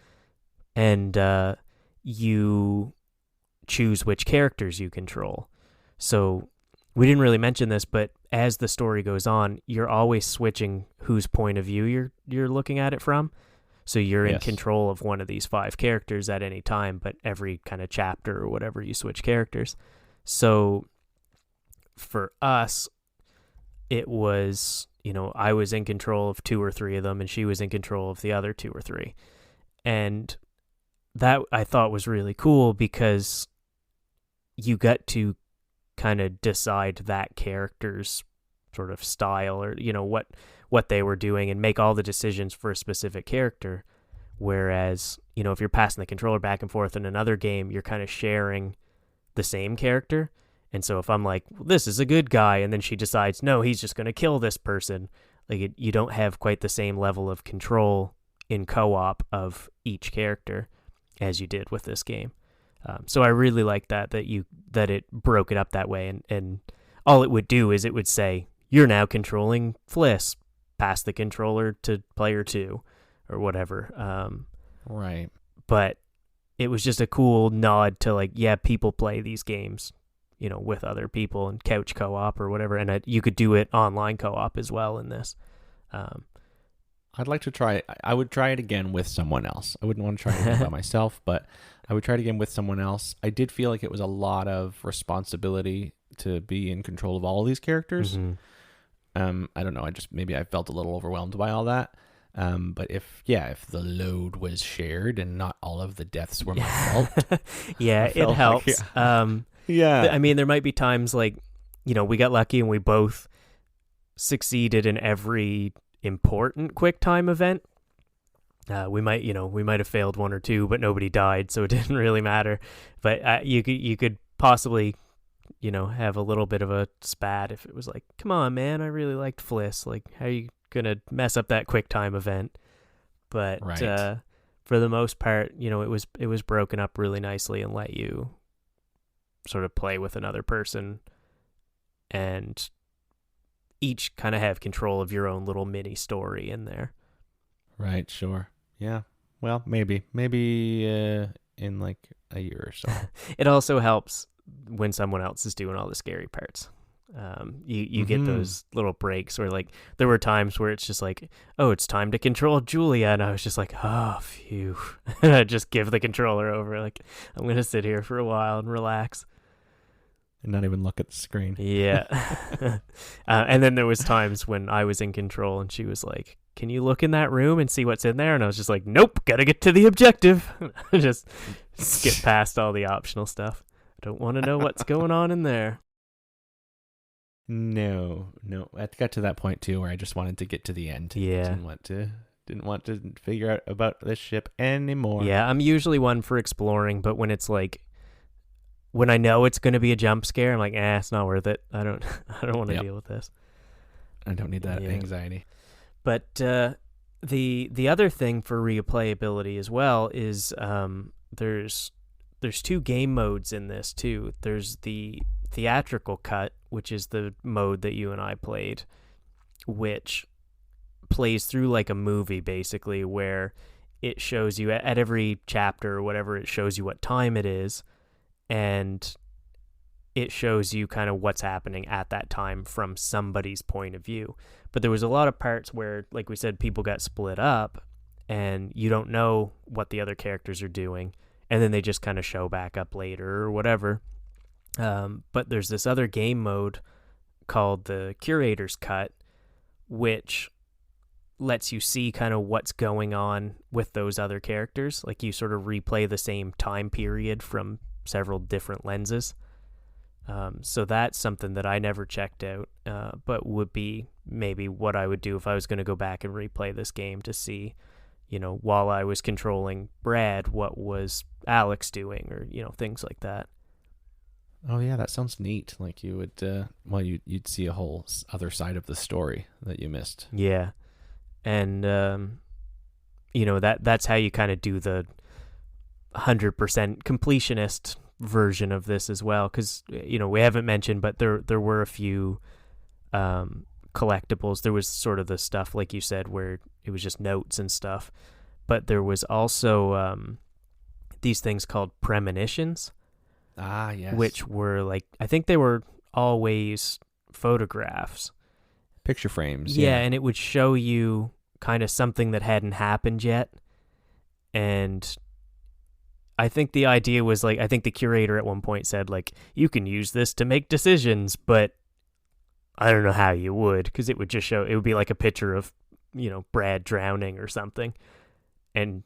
and you choose which characters you control. So we didn't really mention this, but as the story goes on, you're always switching whose point of view you're looking at it from. So you're in Yes. control of one of these 5 characters at any time, but every kind of chapter or whatever, you switch characters. So for us, it was, I was in control of 2 or 3 of them, and she was in control of the other 2 or 3. And that I thought was really cool, because you got to kind of decide that character's sort of style, or, what they were doing, and make all the decisions for a specific character. Whereas, if you're passing the controller back and forth in another game, you're kind of sharing the same character. And so if I'm like, well, this is a good guy, and then she decides, no, he's just going to kill this person, like you don't have quite the same level of control in co-op of each character as you did with this game. So I really like that it broke it up that way, and all it would do is it would say, you're now controlling Fliss, pass the controller to player 2 or whatever. Right. But it was just a cool nod to, like, yeah, people play these games, with other people, and couch co-op or whatever. And you could do it online co-op as well in this. I'd like to try it. I would try it again with someone else. I wouldn't want to try it by myself, but I would try it again with someone else. I did feel like it was a lot of responsibility to be in control of all of these characters. Mm-hmm. I don't know. Maybe I felt a little overwhelmed by all that. But if the load was shared and not all of the deaths were my fault. Yeah, it helps. Yeah. I mean, there might be times like, we got lucky and we both succeeded in every important quick time event. We might have failed 1 or 2, but nobody died, so it didn't really matter. But you could possibly, have a little bit of a spat if it was like, come on, man, I really liked Fliss. Like, how are you gonna mess up that quick time event? But right. For the most part, it was broken up really nicely and let you sort of play with another person and each kind of have control of your own little mini story in there. Right. Sure. Yeah. Well, maybe in like a year or so. It also helps when someone else is doing all the scary parts. You get those little breaks where, like, there were times where it's just like, oh, it's time to control Julia, and I was just like, oh, phew. And I just give the controller over, like, I'm gonna sit here for a while and relax and not even look at the screen. Yeah. And then there was times when I was in control and she was like, can you look in that room and see what's in there? And I was just like, nope, gotta get to the objective. Just skip past all the optional stuff. I don't want to know what's going on in there. No. I got to that point too where I just wanted to get to the end. Yeah. Didn't want to Didn't want to figure out about this ship anymore. Yeah, I'm usually one for exploring, but when it's like when I know it's going to be a jump scare, I'm like, it's not worth it. I don't I don't want to Yep. deal with this. I don't need that Yeah. anxiety. But the other thing for replayability as well is there's two game modes in this too. There's the theatrical cut, which is the mode that you and I played, which plays through like a movie basically, where it shows you at every chapter or whatever, it shows you what time it is, and it shows you kind of what's happening at that time from somebody's point of view. But there was a lot of parts where, like we said, people got split up and you don't know what the other characters are doing. And then they just kind of show back up later or whatever. But there's this other game mode called the Curator's Cut, which lets you see kind of what's going on with those other characters. Like you sort of replay the same time period from several different lenses. So that's something that I never checked out, but would be maybe what I would do if I was going to go back and replay this game to see, while I was controlling Brad, what was Alex doing, or, things like that. Oh yeah, that sounds neat. Like you would, you'd see a whole other side of the story that you missed. Yeah. And, that's how you kind of do the 100% completionist version of this as well, because we haven't mentioned, but there were a few collectibles. There was sort of the stuff like you said where it was just notes and stuff, but there was also these things called premonitions. Yes. Which were like, I think they were always photographs, picture frames. Yeah, and it would show you kind of something that hadn't happened yet. And I think the idea was like, I think the curator at one point said like, you can use this to make decisions, but I don't know how you would, because it would just show, it would be like a picture of, Brad drowning or something. And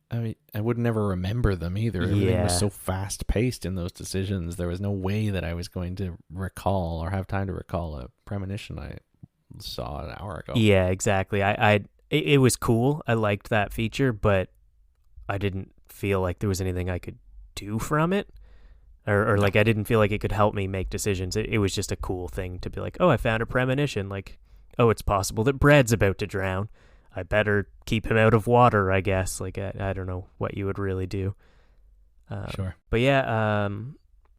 I mean, I would never remember them either. Everything was so fast paced in those decisions. There was no way that I was going to recall or have time to recall a premonition I saw an hour ago. Yeah, exactly. It was cool. I liked that feature, but I didn't feel like there was anything I could do from it, or like I didn't feel like it could help me make decisions. It was just a cool thing to be like, oh, I found a premonition. Like, oh, it's possible that Brad's about to drown. I better keep him out of water, I guess. Like, I don't know what you would really do. Sure. But yeah,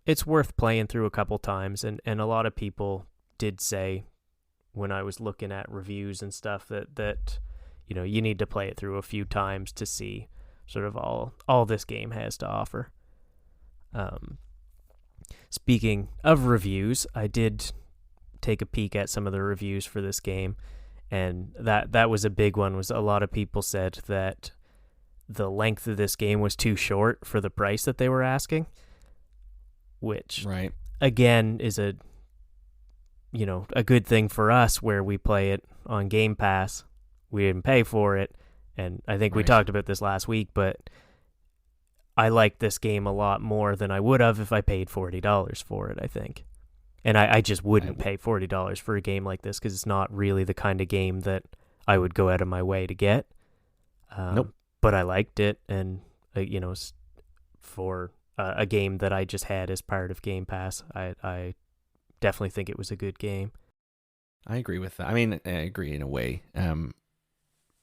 it's worth playing through a couple times. And a lot of people did say when I was looking at reviews and stuff that you need to play it through a few times to see sort of all this game has to offer. Speaking of reviews, I did take a peek at some of the reviews for this game. And that was a big one. Was a lot of people said that the length of this game was too short for the price that they were asking, which right, again is a good thing for us where we play it on Game Pass. We didn't pay for it, and I think we talked about this last week, but I like this game a lot more than I would have if I paid $40 for it, I think. And I just wouldn't pay $40 for a game like this because it's not really the kind of game that I would go out of my way to get. Nope. But I liked it, and for a game that I just had as part of Game Pass, I definitely think it was a good game. I agree with that. I mean, I agree in a way.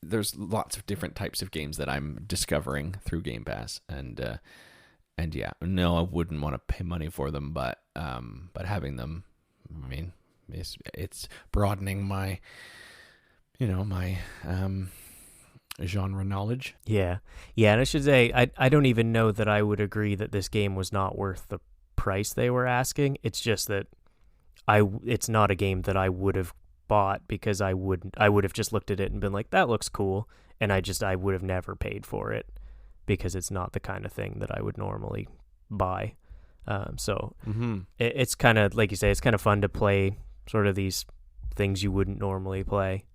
There's lots of different types of games that I'm discovering through Game Pass, and yeah, no, I wouldn't want to pay money for them, but having them, I mean, it's broadening my, my genre knowledge. Yeah, and I should say, I don't even know that I would agree that this game was not worth the price they were asking. It's just that it's not a game that I would have bought because I would have just looked at it and been like, that looks cool, and I would have never paid for it because it's not the kind of thing that I would normally buy. So it's kind of, like you say, it's kind of fun to play sort of these things you wouldn't normally play.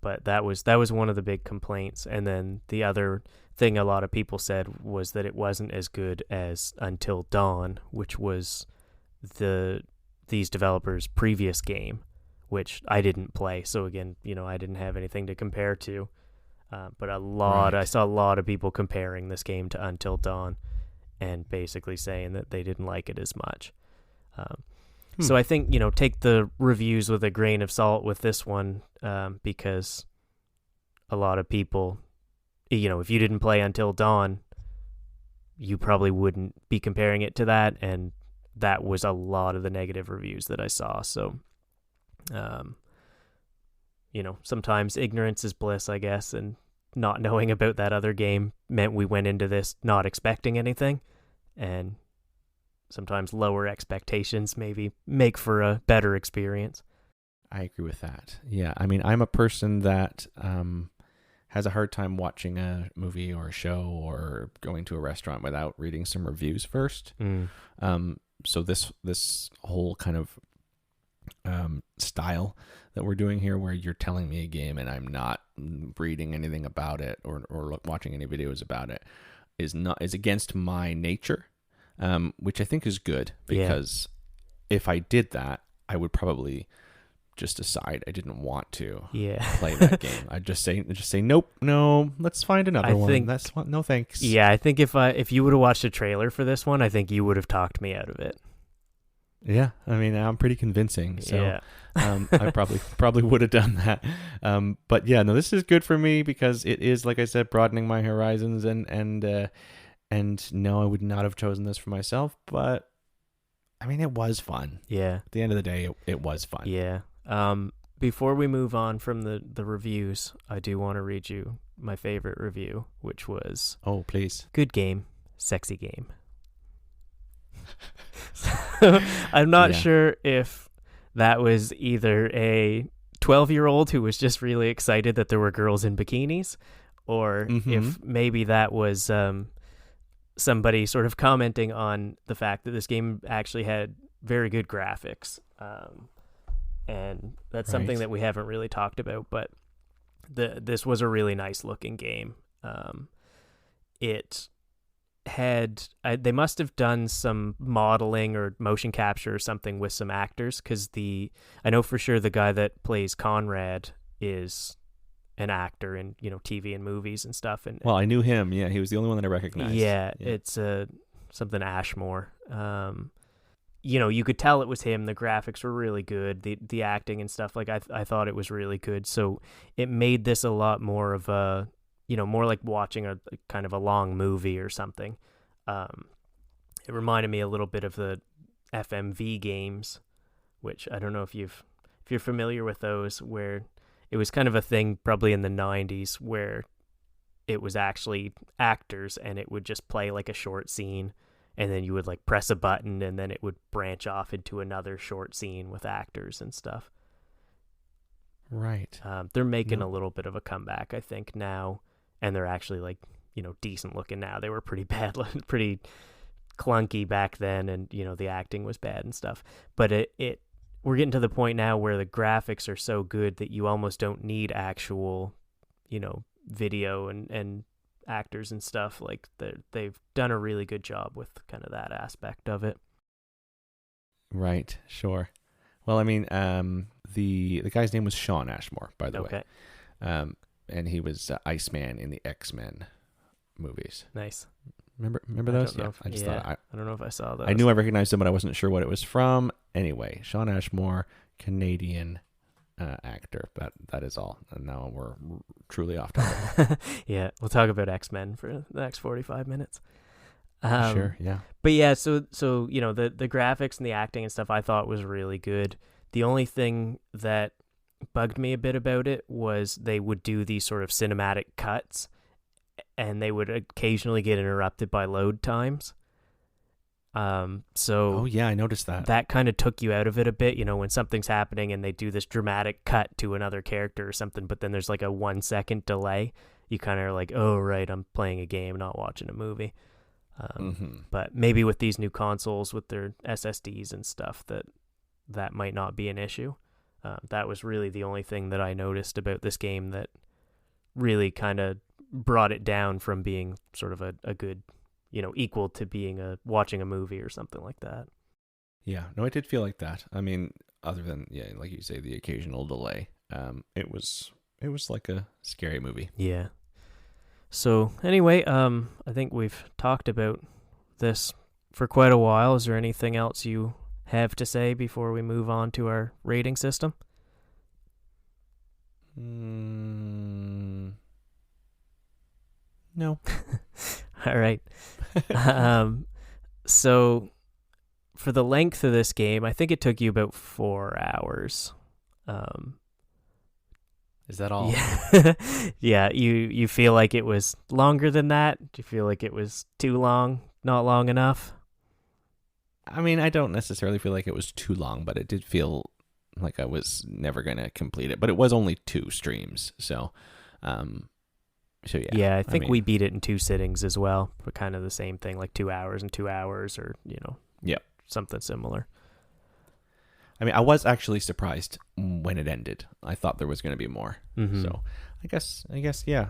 But that was one of the big complaints. And then the other thing a lot of people said was that it wasn't as good as Until Dawn, which was these developers' previous game, which I didn't play. So again, I didn't have anything to compare to. But I Right. saw a lot of people comparing this game to Until Dawn and basically saying that they didn't like it as much. Um, Hmm. so I think, take the reviews with a grain of salt with this one, because a lot of people, if you didn't play Until Dawn, you probably wouldn't be comparing it to that. And that was a lot of the negative reviews that I saw. So, um, sometimes ignorance is bliss, I guess, and not knowing about that other game meant we went into this not expecting anything, and sometimes lower expectations maybe make for a better experience. I agree with that. Yeah, I mean, I'm a person that has a hard time watching a movie or a show or going to a restaurant without reading some reviews first. Mm. So this whole kind of style that we're doing here, where you're telling me a game and I'm not reading anything about it or watching any videos about it, is against my nature, which I think is good, Yeah. because if I did that, I would probably just decide I didn't want to Yeah. play that game. I'd just say nope, no, let's find another I one. think That's one, no thanks. Yeah, I think if you would have watched a trailer for this one, I think you would have talked me out of it. Yeah, I mean, I'm pretty convincing, so Yeah. I probably would have done that. But yeah, no, this is good for me because it is, like I said, broadening my horizons, and no, I would not have chosen this for myself, but I mean, it was fun. Yeah. At the end of the day, it was fun. Yeah. Before we move on from the reviews, I do want to read you my favorite review, which was Oh, please. good game, sexy game. I'm not Yeah. sure if that was either a 12-year-old who was just really excited that there were girls in bikinis, or if maybe that was somebody sort of commenting on the fact that this game actually had very good graphics. And that's something Right. that we haven't really talked about, but this was a really nice looking game. It had they must have done some modeling or motion capture or something with some actors, because I know for sure the guy that plays Conrad is an actor in TV and movies and stuff. And Well, I knew him. Yeah, he was the only one that I recognized. yeah. It's something Ashmore. You could tell it was him. The graphics were really good. The acting and stuff, like I thought it was really good. So it made this a lot more of a, more like watching a kind of a long movie or something. It reminded me a little bit of the FMV games, which I don't know if you're familiar with those, where it was kind of a thing probably in the 90s where it was actually actors and it would just play like a short scene, and then you would like press a button and then it would branch off into another short scene with actors and stuff. Right. They're making a little bit of a comeback, I think, now, and they're actually like, decent looking now. They were pretty bad, pretty clunky back then, and the acting was bad and stuff. But we're getting to the point now where the graphics are so good that you almost don't need actual, video and actors and stuff. Like they've done a really good job with kind of that aspect of it. Right. Sure. Well, I mean, the guy's name was Sean Ashmore, by the way. And he was Iceman in the X-Men movies. Nice. Remember those? I don't know I don't know if I saw those. I knew I recognized him, but I wasn't sure what it was from. Anyway, Sean Ashmore, Canadian actor. That is all. And now we're truly off topic. Yeah, we'll talk about X-Men for the next 45 minutes. Sure, yeah. But yeah, so the graphics and the acting and stuff I thought was really good. The only thing that bugged me a bit about it was they would do these sort of cinematic cuts, and they would occasionally get interrupted by load times. Oh yeah, I noticed that. That kind of took you out of it a bit, when something's happening and they do this dramatic cut to another character or something, but then there's like a 1 second delay. You kind of are like, oh right, I'm playing a game, not watching a movie. But maybe with these new consoles with their SSDs and stuff, that might not be an issue. That was really the only thing that I noticed about this game that really kind of brought it down from being sort of a good, equal to being watching a movie or something like that. Yeah, no, it did feel like that. I mean, other than, yeah, like you say, the occasional delay. It was like a scary movie. Yeah. So anyway, I think we've talked about this for quite a while. Is there anything else you have to say before we move on to our rating system? No. All right. Um, so for the length of this game, I think it took you about 4 hours. Um, Is that all? yeah, yeah. You feel like it was longer than that? Do you feel like it was too long, not long enough? I mean, I don't necessarily feel like it was too long, but it did feel like I was never going to complete it. But it was only 2 streams. Um, so yeah. Yeah, I think mean, we beat it in 2 sittings as well. But kind of the same thing, like 2 hours and 2 hours, or yeah. something similar. I mean, I was actually surprised when it ended. I thought there was going to be more. Mm-hmm. So I guess, yeah.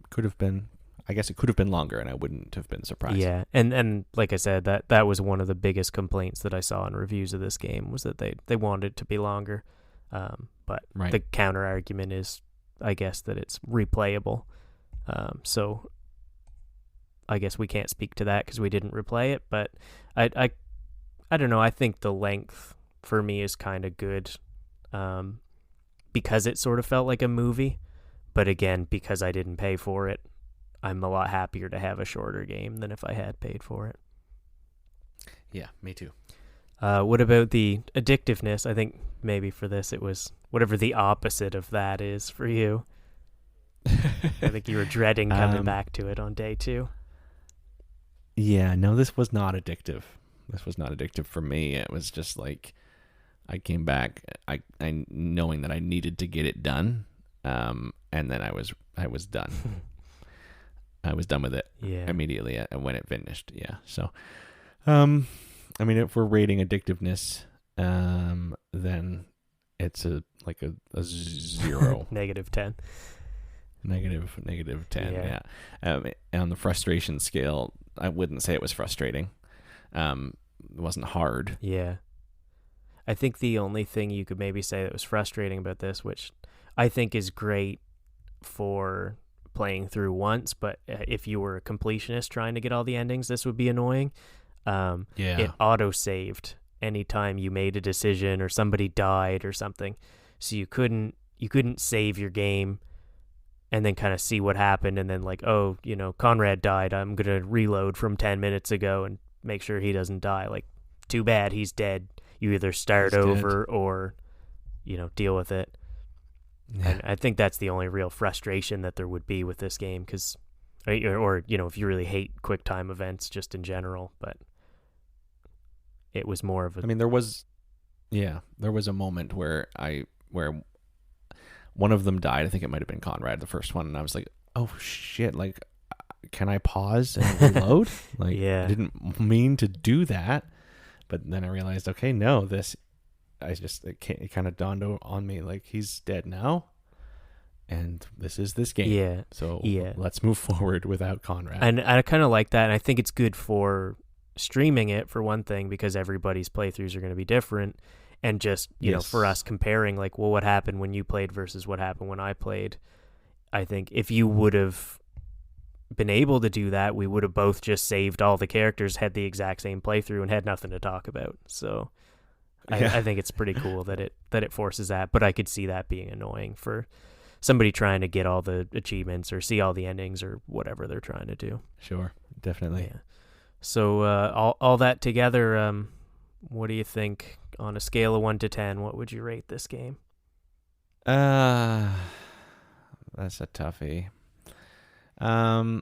Could have been. I guess it could have been longer, and I wouldn't have been surprised. Yeah, and like I said, that was one of the biggest complaints that I saw in reviews of this game, was that they wanted it to be longer. But Right. the counter argument is, I guess, that it's replayable. So I guess we can't speak to that because we didn't replay it. But I don't know. I think the length for me is kind of good, because it sort of felt like a movie. But again, because I didn't pay for it, I'm a lot happier to have a shorter game than if I had paid for it. Yeah, me too. What about the addictiveness? I think maybe for this it was whatever the opposite of that is for you. I think you were dreading coming back to it on day 2. Yeah, no, this was not addictive. This was not addictive for me. It was just like I came back, I knowing that I needed to get it done, and then I was done. I was done with it immediately when it finished. Yeah. So, I mean, if we're rating addictiveness, then it's a 0. -10. Negative 10. Yeah. On the frustration scale, I wouldn't say it was frustrating. It wasn't hard. Yeah. I think the only thing you could maybe say that was frustrating about this, which I think is great for playing through once, but if you were a completionist trying to get all the endings, this would be annoying. It auto-saved anytime you made a decision or somebody died or something, so you couldn't save your game and then kind of see what happened, and then like, oh, Conrad died, I'm gonna reload from 10 minutes ago and make sure he doesn't die. Like, too bad, he's dead. You either start over or deal with it. Yeah. And I think that's the only real frustration that there would be with this game, because, or if you really hate quick time events just in general, but it was more of a. I mean, there was a moment where one of them died. I think it might have been Conrad, the first one, and I was like, oh shit! Like, can I pause and reload? Like, yeah. I didn't mean to do that, but then I realized, okay, no, it kind of dawned on me, like, he's dead now, and this is this game. Yeah. So let's move forward without Conrad. And I kind of like that, and I think it's good for streaming it, for one thing, because everybody's playthroughs are going to be different, and just for us comparing, like, well, what happened when you played versus what happened when I played. I think if you would have been able to do that, we would have both just saved all the characters, had the exact same playthrough, and had nothing to talk about. So I think it's pretty cool that it forces that, but I could see that being annoying for somebody trying to get all the achievements or see all the endings or whatever they're trying to do. Sure, definitely. Yeah. So all that together, what do you think on a scale of 1 to 10? What would you rate this game? That's a toughie. I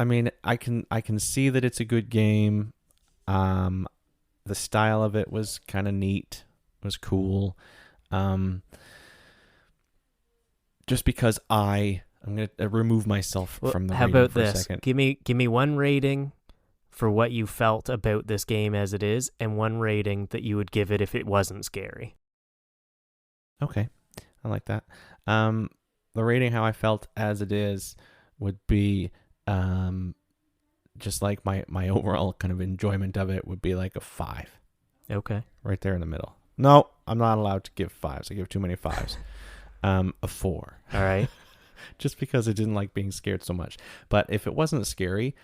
mean, I can see that it's a good game. The style of it was kind of neat. It was cool. Just because I'm going to remove myself from the how rating about for this? a second. Give me one rating for what you felt about this game as it is, and one rating that you would give it if it wasn't scary. Okay, I like that. The rating how I felt as it is would be just like my overall kind of enjoyment of it would be like a 5. Okay. Right there in the middle. No, I'm not allowed to give 5s. I give too many 5s. A 4. All right. Just because I didn't like being scared so much. But if it wasn't scary,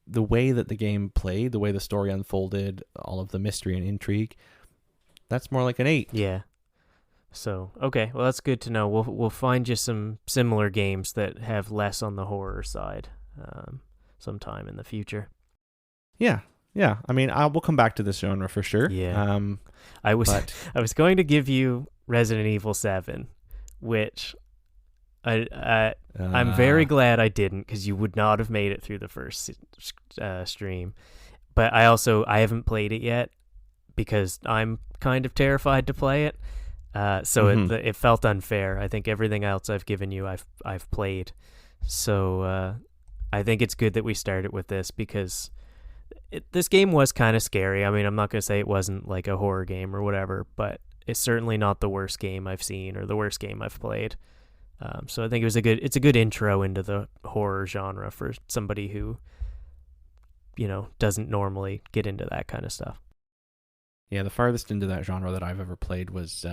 the way that the game played, the way the story unfolded, all of the mystery and intrigue, that's more like an 8. Yeah. So, okay, well, that's good to know. We'll find you some similar games that have less on the horror side sometime in the future. Yeah. I mean, we'll come back to this genre for sure. Yeah. I was going to give you Resident Evil 7, which I'm very glad I didn't, because you would not have made it through the first stream. But I haven't played it yet because I'm kind of terrified to play it. So it felt unfair. I think everything else I've given you, I've played. So I think it's good that we started with this, because this game was kind of scary. I mean, I'm not going to say it wasn't like a horror game or whatever, but it's certainly not the worst game I've seen or the worst game I've played. So I think it's a good intro into the horror genre for somebody who, doesn't normally get into that kind of stuff. Yeah, the farthest into that genre that I've ever played was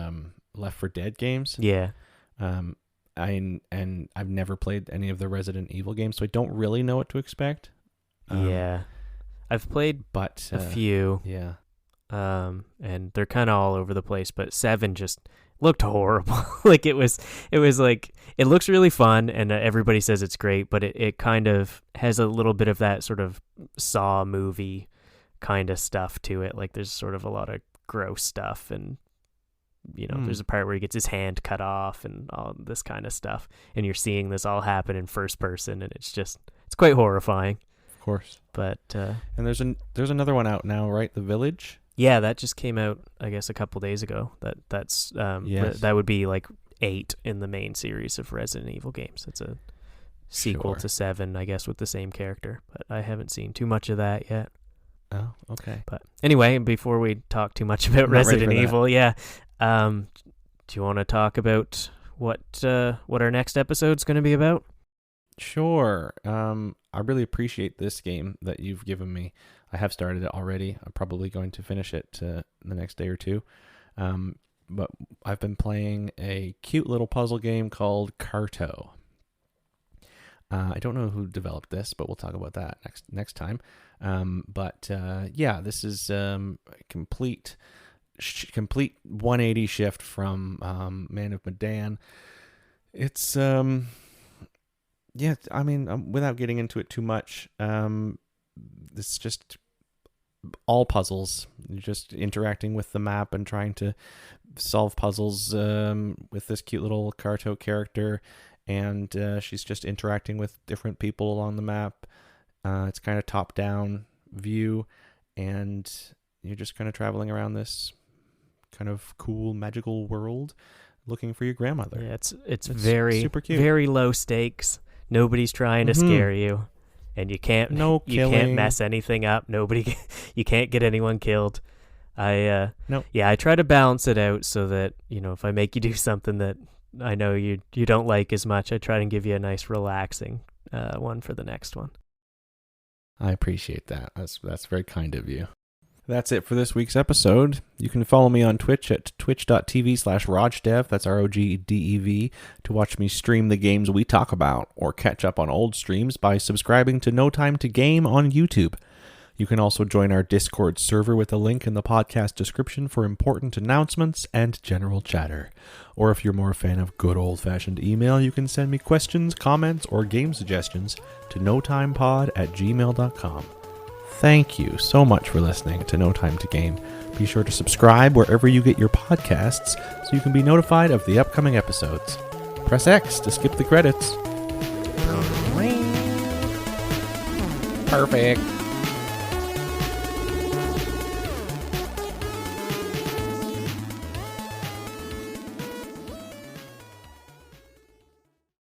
Left 4 Dead games. Yeah. And I've never played any of the Resident Evil games, so I don't really know what to expect. Yeah. I've played a few. Yeah. And they're kind of all over the place, but 7 just looked horrible. Like it was like, it looks really fun, and everybody says it's great, but it kind of has a little bit of that sort of Saw movie kind of stuff to it. Like there's sort of a lot of gross stuff, and there's a part where he gets his hand cut off and all this kind of stuff, and you're seeing this all happen in first person, and it's quite horrifying. Of course. But and there's another one out now, right? The Village. Yeah, that just came out, I guess, a couple days ago. That's yes. That would be like 8 in the main series of Resident Evil games. It's a sequel to 7, I guess, with the same character, but I haven't seen too much of that yet. Oh, okay. But anyway, before we talk too much about Resident Evil, do you want to talk about what our next episode's going to be about? Sure. I really appreciate this game that you've given me. I have started it already. I'm probably going to finish it the next day or two. But I've been playing a cute little puzzle game called Carto. I don't know who developed this, but we'll talk about that next time. This is a complete 180 shift from Man of Medan. It's without getting into it too much, it's just all puzzles. You're just interacting with the map and trying to solve puzzles with this cute little Carto character, and she's just interacting with different people along the map. It's kind of top-down view, and you're just kind of traveling around this kind of cool magical world looking for your grandmother. Yeah, it's very super cute. Very low stakes. Nobody's trying to scare you, and you can't mess anything up. You can't get anyone killed. I try to balance it out so that, if I make you do something that I know you don't like as much, I try and give you a nice relaxing one for the next one. I appreciate that. That's very kind of you. That's it for this week's episode. You can follow me on Twitch at twitch.tv/RogDev, that's ROGDEV, to watch me stream the games we talk about, or catch up on old streams by subscribing to No Time to Game on YouTube. You can also join our Discord server with a link in the podcast description for important announcements and general chatter. Or if you're more a fan of good old-fashioned email, you can send me questions, comments, or game suggestions to notimepod@gmail.com. Thank you so much for listening to No Time to Game. Be sure to subscribe wherever you get your podcasts so you can be notified of the upcoming episodes. Press X to skip the credits. Perfect.